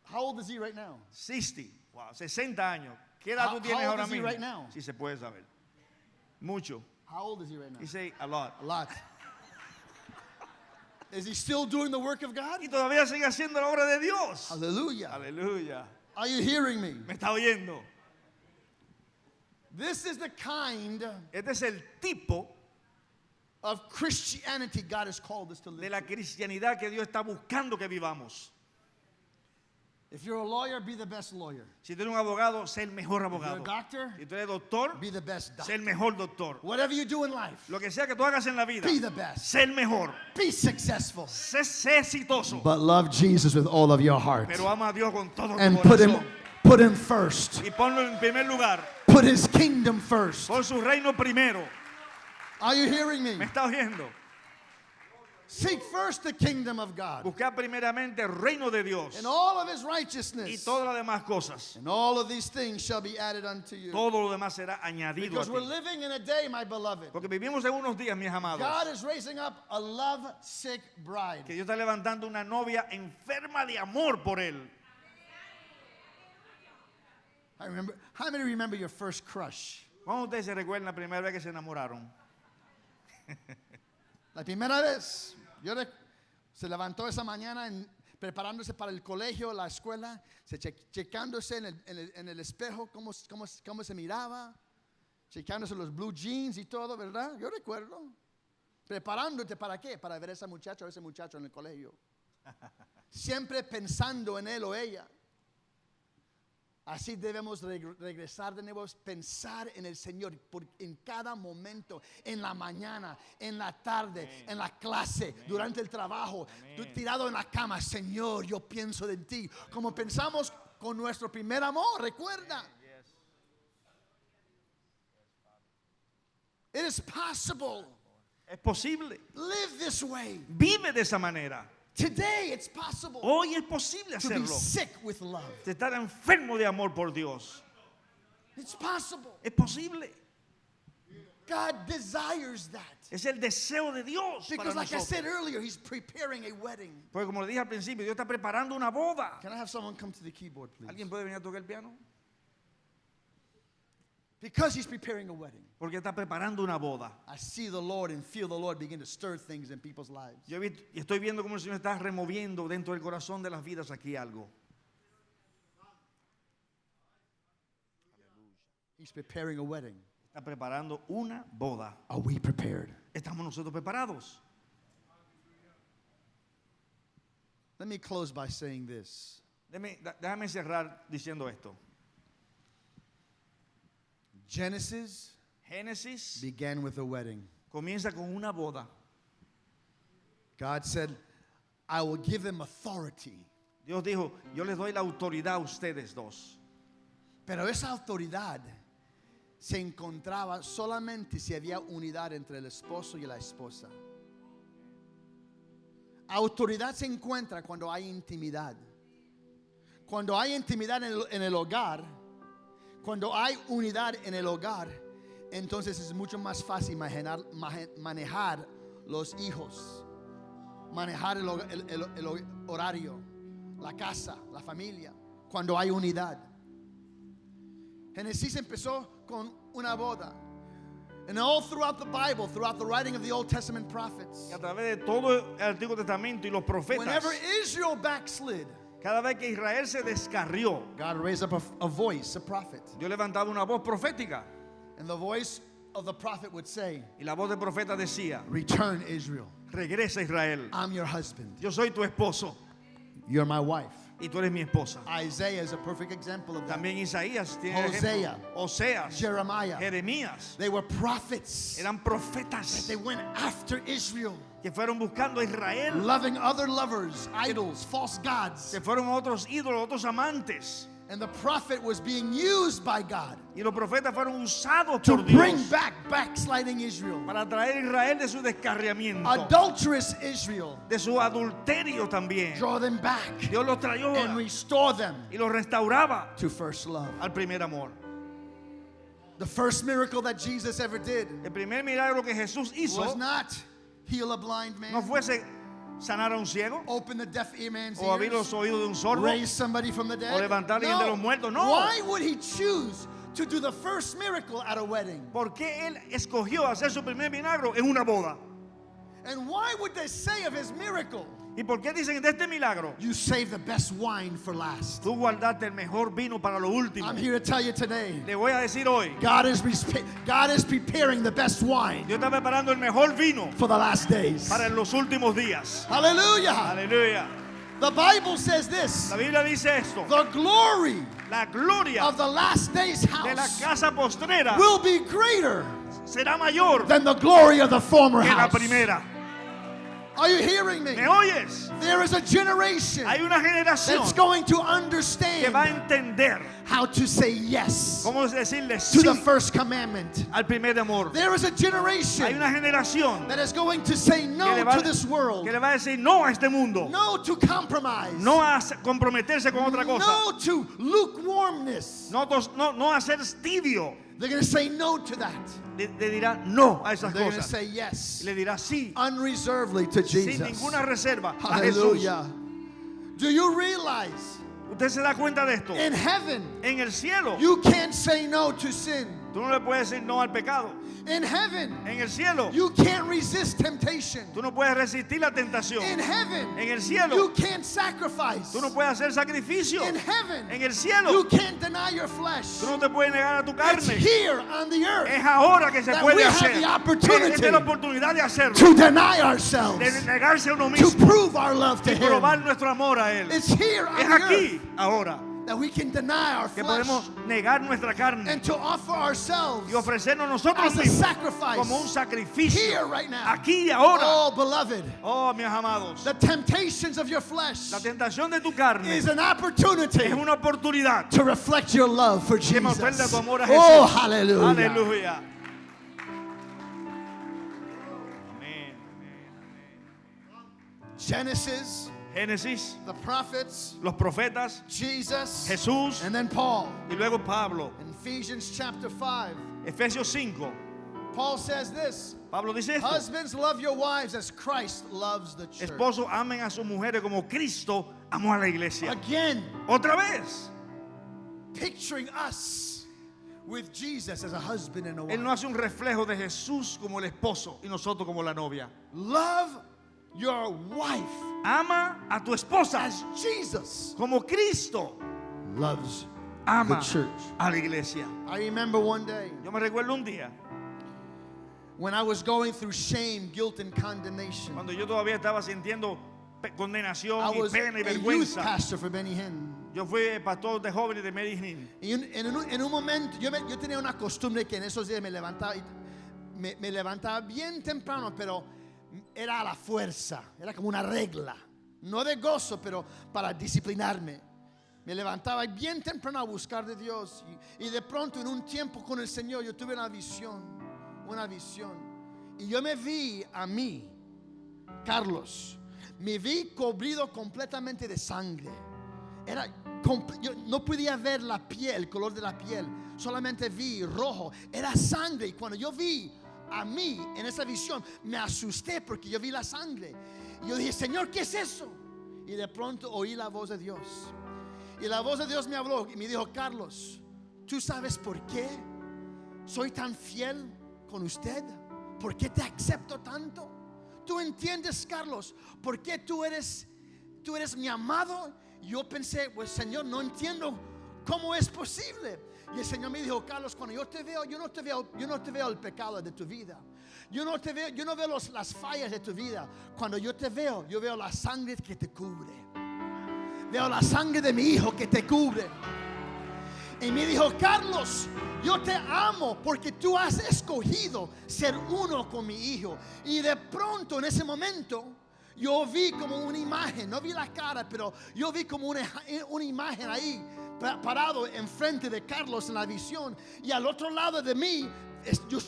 How old is he right now? 60. Wow, 60 años. ¿Qué edad tú tienes how old ahora is he mismo? right now? Si se puede saber. Mucho. How old is he right now? He say a lot. A lot. Is he still doing the work of God? Y todavía sigue haciendo la obra de Dios. Hallelujah. Aleluya. Are you hearing me? Me está oyendo. This is the kind Este es el tipo of Christianity God has called us to de live. la cristianidad que Dios está buscando que vivamos. If you're a lawyer, be the best lawyer. Si tú eres un abogado, sé el mejor If you're a abogado. doctor, Si tú eres doctor, be the best sé doctor. el mejor doctor. Whatever you do in life, Lo que sea que tú hagas en la vida, be the best. sé el mejor. Be successful. Sé exitoso. But love Jesus with all of your heart. Pero ama a Dios con todo tu And put corazón. him first. Y ponlo en primer lugar. Put his kingdom first. Pon su reino primero. Are you hearing me? ¿Me está oyendo? Seek first the kingdom of God Buscar primeramente el reino de Dios and all of his y righteousness. todas las demás cosas. And all of these things shall be added unto you. Todo lo demás será añadido a Because we're ti. living in a day, my beloved. Porque vivimos en unos días, mis amados, God is raising up a love-sick bride. que Dios está levantando una novia enferma de amor por Él. I remember. How many remember your first crush? ¿Cuándo ustedes se recuerdan la primera vez que se enamoraron? La primera vez. Se levantó esa mañana preparándose para el colegio, la escuela, checándose en el espejo cómo se miraba, checándose los blue jeans y todo, ¿verdad? Yo recuerdo. Preparándote para qué? Para ver a esa muchacha o ese muchacho en el colegio. Siempre pensando en él o ella. Así debemos regresar de nuevo, pensar en el Señor en cada momento, en la mañana, en la tarde, Amén. En la clase, Amén. Durante el trabajo, tirado en la cama. Señor, yo pienso en ti, como pensamos con nuestro primer amor, recuerda. It is possible. Es posible. Live this way. Vive de esa manera. Today it's possible. Hoy es posible to be hacerlo. sick with love. De estar enfermo de amor por Dios. It's possible. Es posible. God desires that. Es el deseo de Dios para Because like I nosotros. said earlier, he's preparing a wedding. Porque como le dije al principio, Dios está preparando una boda. Can I have someone come to the keyboard, please? ¿Alguien puede venir a tocar el piano? Because he's preparing a wedding. Porque está preparando una boda. I see the Lord and feel the Lord begin to stir things in people's lives. Yo estoy viendo cómo el Señor está removiendo dentro del corazón de las vidas aquí algo. He's preparing a wedding. Está preparando una boda. Are we prepared? ¿Estamos nosotros preparados? Let me close by saying this. Déjame cerrar diciendo esto. Génesis began with a wedding. Comienza con una boda. God said, I will give them authority. Dios dijo, yo les doy la autoridad a ustedes dos. Pero esa autoridad se encontraba solamente si había unidad entre el esposo y la esposa. Autoridad se encuentra cuando hay intimidad. Cuando hay intimidad en el hogar, cuando hay unidad en el hogar, entonces es mucho más fácil manejar los hijos, manejar el horario, la casa, la familia, cuando hay unidad. Génesis empezó con una boda. And all throughout the Bible, throughout the writing of the Old Testament prophets, Y a través de todo el Antiguo Testamento y los profetas, whenever Israel backslid, cada vez que Israel se descarrió, God raised up a voice, a prophet. Dios levantaba una voz profética. And the voice of the prophet would say, Y la voz del profeta decía, return Israel. regresa Israel. I'm your husband. Yo soy tu esposo You're my wife. y tú eres mi esposa. Isaiah is a perfect example of that. También Isaías tiene Hosea. ejemplo. Oseas, Jeremiah. Jeremías, They were prophets. eran profetas They went after Israel, que fueron buscando a Israel, loving other lovers, idols, false gods. que fueron otros ídolos, otros amantes. And the prophet was being used by God Y los profetas fueron usados to por bring Dios back backsliding Israel, para traer a Israel de su descarriamiento, adulterous Israel, de su adulterio también. draw them back Dios los trayó and restore them y los restauraba to first love. al primer amor. The first miracle that Jesus ever did el primer milagro que Jesús was hizo not heal a blind man, no fuese sanar a un ciego open the deaf man's o abrir ears, los oídos de un sordo. raise somebody from the dead. O levantar a alguien de los muertos, no. Why would he choose to do the first miracle at a wedding? ¿Por qué él escogió hacer su primer milagro en una boda? And why would they say of his miracle, ¿Y por qué dicen de este milagro? you save the best wine for last? Tú guardaste el mejor vino para lo último. I'm here to tell you today, Le voy a decir hoy, God is preparing the best wine Dios está preparando el mejor vino for the last days. para los últimos días. Hallelujah. Aleluya. The Bible says this, La Biblia dice esto. the glory La gloria of the last days de la house casa postrera will be greater será mayor than the glory of the former que la house. primera. Are you hearing me? ¿Me oyes? There is a generation Hay una generación that's going to que va a understand entender how to say yes cómo decirle to sí the first commandment. al primer amor. There is a Hay generation una generación that is going to say que no le va, to this world, que le va a decir no a este mundo, no to compromise, no a comprometerse con otra cosa, no to lukewarmness. no a ser tibio. They're going to say no to that. Le dirá no a esas They're going to cosas. say yes Le dirá sí, unreservedly to sin Jesus. ninguna reserva a Jesús. Hallelujah. Do you realize Usted se da cuenta de esto. in heaven En el cielo, you can't say no to sin? tú no le puedes decir no al pecado. In heaven En el cielo, you can't resist temptation. tú no puedes resistir la tentación. In heaven En el you cielo, can't sacrifice. tú no puedes hacer sacrificio. In heaven En el cielo, you can't deny your flesh. tú no te puedes negar a tu It's carne. here on the earth Es ahora que se that puede we have hacer. the opportunity Es la oportunidad de hacerlo. to deny ourselves, De negarse a uno to mismo. prove our love to Y Him. probar nuestro amor a Él. It's here on Es the aquí, earth ahora, that we can deny our que flesh podemos negar nuestra carne and to offer ourselves y ofrecernos nosotros as a mismos sacrifice como un sacrificio. here right now. Aquí y ahora. Oh, beloved, Oh, mis amados, the temptations of your flesh la tentación de tu carne is an opportunity es una oportunidad to reflect your love for que mostrarle Jesus. tu amor a Oh, Jesús. hallelujah. Aleluya. Amén. Genesis, Génesis, the prophets, los profetas, Jesus, Jesús and then Paul. y luego Pablo. In Ephesians chapter 5, Efesios 5. Paul says this, Pablo dice esto. husbands, love your wives as Christ loves the church. Esposos, amen a sus mujeres como Cristo amó a la iglesia. Again, Otra vez. picturing us with Jesus as a husband and a Él wife. no hace un reflejo de Jesús como el esposo y nosotros como la novia. Love your wife Ama a tu esposa as Jesus como Cristo loves ama the church. a la iglesia. I remember one day Yo me recuerdo un día when I was going through shame, guilt, and condemnation. cuando yo todavía estaba sintiendo condenación I y was pena y a youth vergüenza. pastor for Benny Hinn. Yo fui pastor de jóvenes de Medellín. Y en un momento, yo tenía una costumbre que en esos días me levantaba, me levantaba bien temprano, pero era a la fuerza, era como una regla, no de gozo, pero para disciplinarme. Me levantaba bien temprano a buscar de Dios y de pronto en un tiempo con el Señor yo tuve una visión. Y yo me vi a mí, Carlos, me vi cubrido completamente de sangre. Yo no podía ver la piel, el color de la piel, solamente vi rojo, era sangre. Y cuando yo vi a mí en esa visión, me asusté porque yo vi la sangre. Y yo dije, Señor, ¿qué es eso? Y de pronto oí la voz de Dios. Y la voz de Dios me habló y me dijo, Carlos, ¿tú sabes por qué soy tan fiel con usted? ¿Por qué te acepto tanto? ¿Tú entiendes, Carlos, por qué tú eres mi amado? Yo pensé, pues Señor, no entiendo cómo es posible. Y el Señor me dijo, Carlos, cuando yo te veo, yo no te veo el pecado de tu vida. Yo no veo las fallas de tu vida. Cuando yo te veo, yo veo la sangre que te cubre. Veo la sangre de mi hijo que te cubre. Y me dijo, Carlos, yo te amo porque tú has escogido ser uno con mi hijo. Y de pronto en ese momento yo vi como una imagen, no vi la cara, pero yo vi como una imagen ahí parado enfrente de Carlos en la visión. Y al otro lado de mí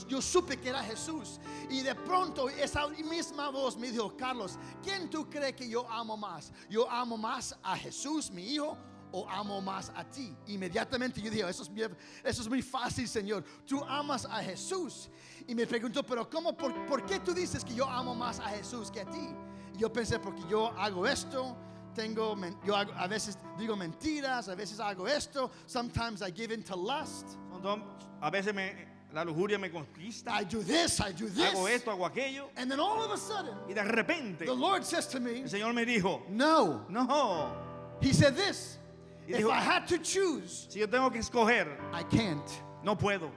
yo supe que era Jesús. Y de pronto esa misma voz me dijo, Carlos, ¿quién tú crees que yo amo más? ¿Yo amo más a Jesús, mi hijo, o amo más a ti? Inmediatamente yo dije, eso es muy fácil, Señor. Tú amas a Jesús. Y me preguntó, pero ¿cómo? ¿Por qué tú dices que yo amo más a Jesús que a ti? Y yo pensé, porque yo hago esto. A veces digo mentiras, a veces hago esto. Sometimes I give in to lust. A veces la lujuria me conquista. I do this, I do this. Hago esto, hago aquello. And then all of a sudden, Y de repente, the Lord says to me, el Señor me dijo, no. no. He said this, Y if dijo, I had to choose, si yo tengo que escoger, I can't. no puedo.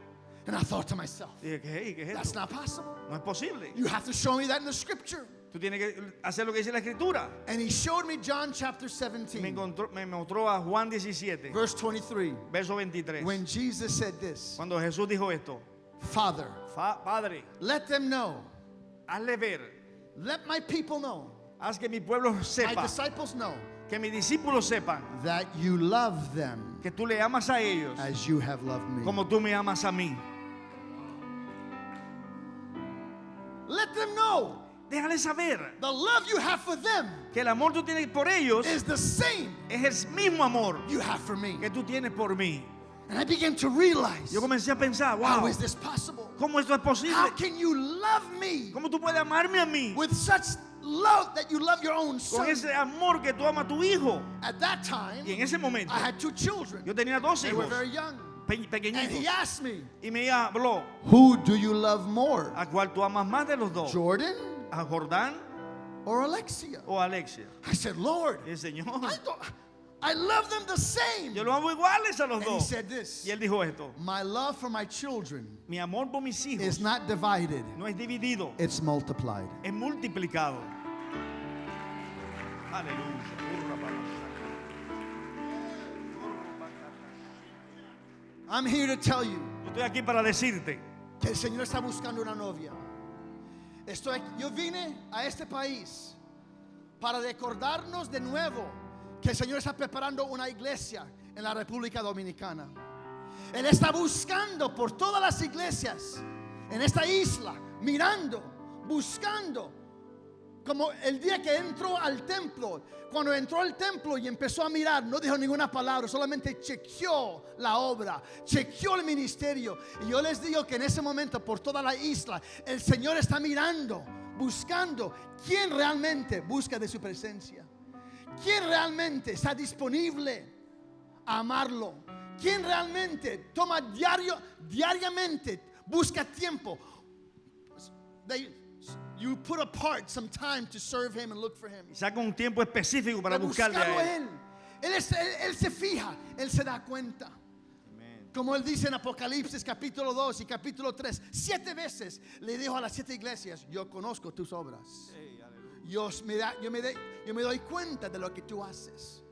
And I thought to myself, Dije, ¿qué es that's esto? not possible. No es posible. You have to show me that in the scripture. Tú tienes que hacer lo que dice la Escritura. And he showed me John chapter Me 17, mostró a Juan 17, verse 23, verso 23. when Jesus said this, Cuando Jesús dijo esto, Father, Padre, let them know, hazle ver, let my people know, haz que mi pueblo my sepa, disciples know, que mis discípulos sepan that you love them que tú le amas a ellos as you have loved me. como tú me amas a mí. Let them know Déjale saber the love you have for them que el amor que tú tienes por ellos is the same es el mismo amor you have for me. que tú tienes por mí. And I began to realize, Yo comencé a pensar, how wow, is this possible? ¿cómo esto es How posible? can you love me ¿Cómo tú puedes amarme a mí with such love that you love your own con son? ese amor que tú amas a tu hijo? At that time, Y en ese momento I had 2 children. yo tenía 2 They were hijos very young. And he pequeñitos asked me, y me habló, who do you love more, ¿a cuál tú amas más de los dos? Jordan ¿A Jordán or Alexia? o a Alexia? I said, Lord, Y el Señor, I love them the same. yo los amo iguales a los And he dos. said this, Y él dijo esto, my love for my children mi amor por mis hijos is not divided, no es dividido, it's multiplied. es multiplicado. Aleluya. I'm here to tell you Yo estoy aquí para decirte que el Señor está buscando una novia. Yo vine a este país para recordarnos de nuevo que el Señor está preparando una iglesia en la República Dominicana. Él está buscando por todas las iglesias en esta isla, mirando, buscando. Como el día que entró al templo, cuando entró al templo y empezó a mirar, no dijo ninguna palabra, solamente chequeó la obra, chequeó el ministerio. Y yo les digo que en ese momento, por toda la isla, el Señor está mirando, buscando quién realmente busca de su presencia, quién realmente está disponible a amarlo, quién realmente toma diariamente, busca tiempo. You put apart some time to serve him and look for him. saca un tiempo específico para buscarle a él. Él se fija, él se da cuenta. Amén. Como él dice en Apocalipsis capítulo 2 y capítulo 3, 7 veces le dijo a las 7 iglesias, yo conozco tus obras. Yo me doy cuenta de lo que tú haces.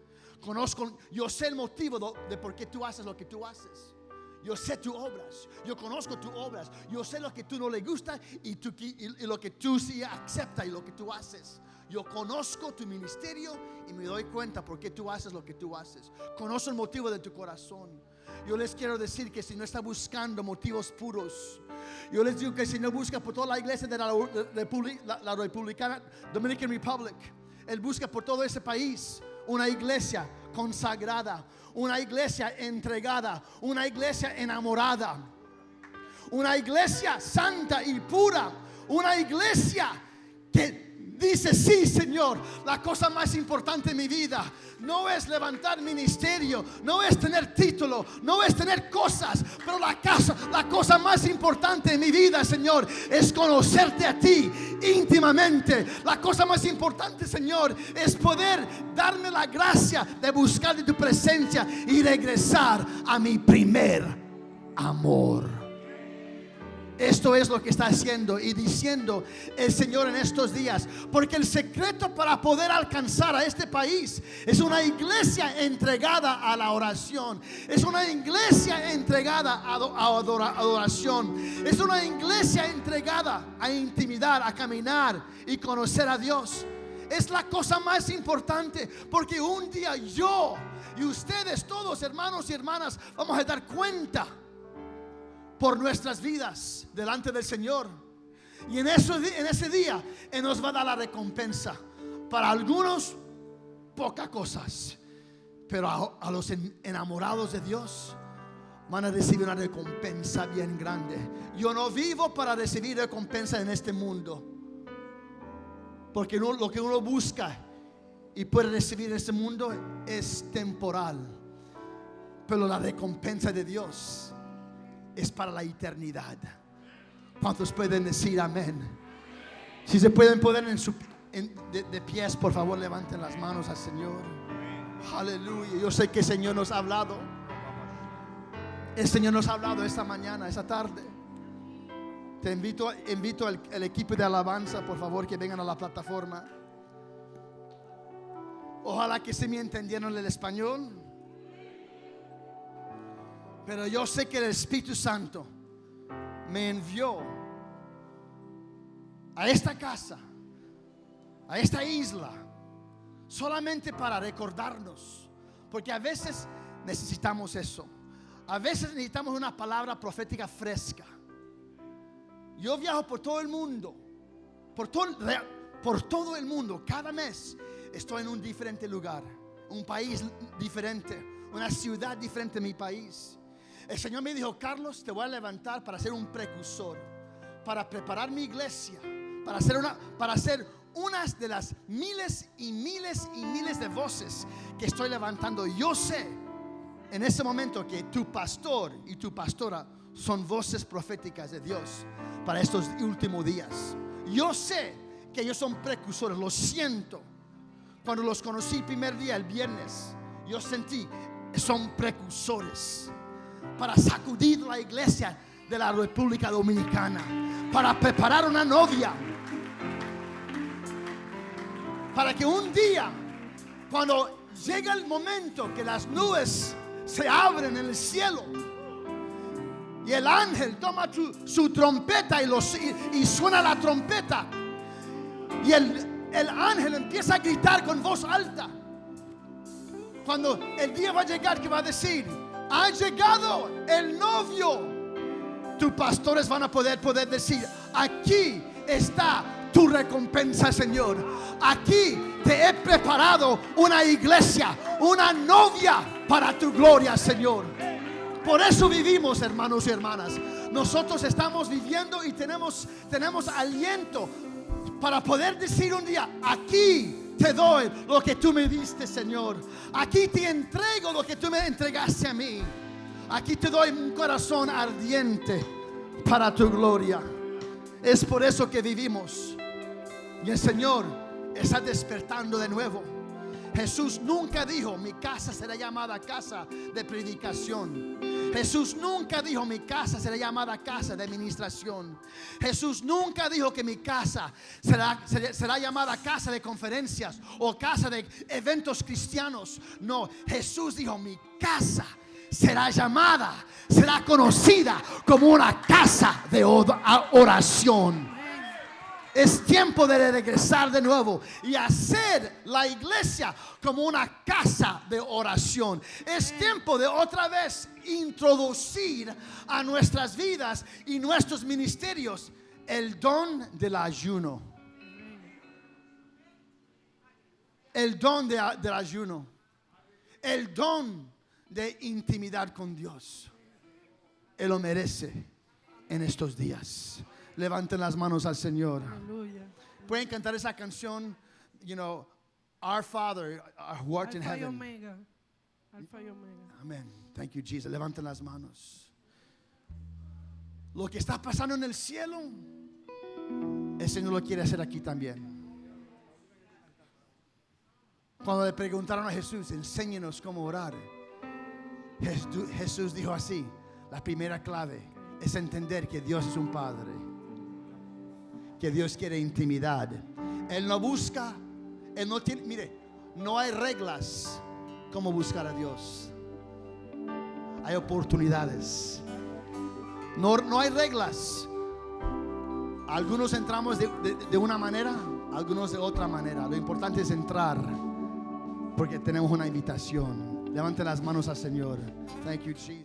Yo sé el motivo de por qué tú haces lo que tú haces. Yo sé tus obras, yo conozco tus obras, yo sé lo que tú no le gusta y lo que tú sí aceptas y lo que tú haces. Yo conozco tu ministerio y me doy cuenta por qué tú haces lo que tú haces. Conozco el motivo de tu corazón. Yo les quiero decir que si no está buscando motivos puros, yo les digo que si no busca por toda la iglesia de la Republicana, Dominican Republic, él busca por todo ese país una iglesia consagrada, una iglesia entregada, una iglesia enamorada, una iglesia santa y pura, una iglesia que dice, sí, Señor, la cosa más importante en mi vida no es levantar ministerio, no es tener título, no es tener cosas, pero la cosa más importante en mi vida, Señor, es conocerte a ti íntimamente. La cosa más importante, Señor, es poder darme la gracia de buscar de tu presencia y regresar a mi primer amor. Esto es lo que está haciendo y diciendo el Señor en estos días. Porque el secreto para poder alcanzar a este país es una iglesia entregada a la oración. Es una iglesia entregada a adoración. Es una iglesia entregada a intimidad, a caminar y conocer a Dios. Es la cosa más importante, porque un día yo y ustedes todos, hermanos y hermanas, vamos a dar cuenta por nuestras vidas delante del Señor. Y en ese día Él nos va a dar la recompensa. Para algunos, pocas cosas. Pero a los enamorados de Dios van a recibir una recompensa bien grande. Yo no vivo para recibir recompensa en este mundo, porque lo que uno busca y puede recibir en este mundo es temporal. Pero la recompensa de Dios es para la eternidad. ¿Cuántos pueden decir amén? Si se pueden poner de pies, por favor, levanten las manos al Señor. Aleluya. Yo sé que el Señor nos ha hablado. El Señor nos ha hablado esta mañana, esta tarde. Te invito al equipo de alabanza, por favor, que vengan a la plataforma. Ojalá que se me entendieron el español. Pero yo sé que el Espíritu Santo me envió a esta casa, a esta isla, solamente para recordarnos. Porque a veces necesitamos eso. A veces necesitamos una palabra profética fresca. Yo viajo por todo el mundo, por todo el mundo. Cada mes estoy en un diferente lugar, un país diferente, una ciudad diferente de mi país. El Señor me dijo: Carlos, te voy a levantar para ser un precursor, para preparar mi iglesia, para hacer unas de las miles y miles y miles de voces que estoy levantando. Yo sé en ese momento que tu pastor y tu pastora son voces proféticas de Dios para estos últimos días. Yo sé que ellos son precursores. Lo siento. Cuando los conocí el primer día, el viernes, yo sentí que son precursores para sacudir la iglesia de la República Dominicana, para preparar una novia, para que un día, cuando llega el momento que las nubes se abren en el cielo y el ángel toma su trompeta y suena la trompeta, y el ángel empieza a gritar con voz alta, cuando el día va a llegar que va a decir: ha llegado el novio, tus pastores van a poder decir: aquí está tu recompensa, Señor. Aquí te he preparado una iglesia, una novia para tu gloria, Señor. Por eso vivimos, hermanos y hermanas. Nosotros estamos viviendo y tenemos aliento para poder decir un día: aquí te doy lo que tú me diste, Señor. Aquí te entrego lo que tú me entregaste a mí. Aquí te doy un corazón ardiente para tu gloria. Es por eso que vivimos. Y el Señor está despertando de nuevo. Jesús nunca dijo: mi casa será llamada casa de predicación. Jesús nunca dijo: mi casa será llamada casa de administración. Jesús nunca dijo que mi casa será llamada casa de conferencias o casa de eventos cristianos. No, Jesús dijo: mi casa será conocida como una casa de oración. Es tiempo de regresar de nuevo y hacer la iglesia como una casa de oración. Es tiempo de otra vez introducir a nuestras vidas y nuestros ministerios el don del ayuno. El don del ayuno. El don de intimidad con Dios. Él lo merece en estos días. Levanten las manos al Señor. Aleluya. Pueden cantar esa canción, Our Father, who art in Alfa y heaven. Omega. Alfa y Omega. Amén. Thank you, Jesus. Levanten las manos. Lo que está pasando en el cielo, el Señor lo quiere hacer aquí también. Cuando le preguntaron a Jesús: enséñenos cómo orar, Jesús dijo así: la primera clave es entender que Dios es un Padre, que Dios quiere intimidad. Él no busca, Él no tiene, mire, no hay reglas como buscar a Dios. Hay oportunidades. No hay reglas. Algunos entramos de una manera, algunos de otra manera. Lo importante es entrar, porque tenemos una invitación. Levanten las manos al Señor. Thank you, Jesus.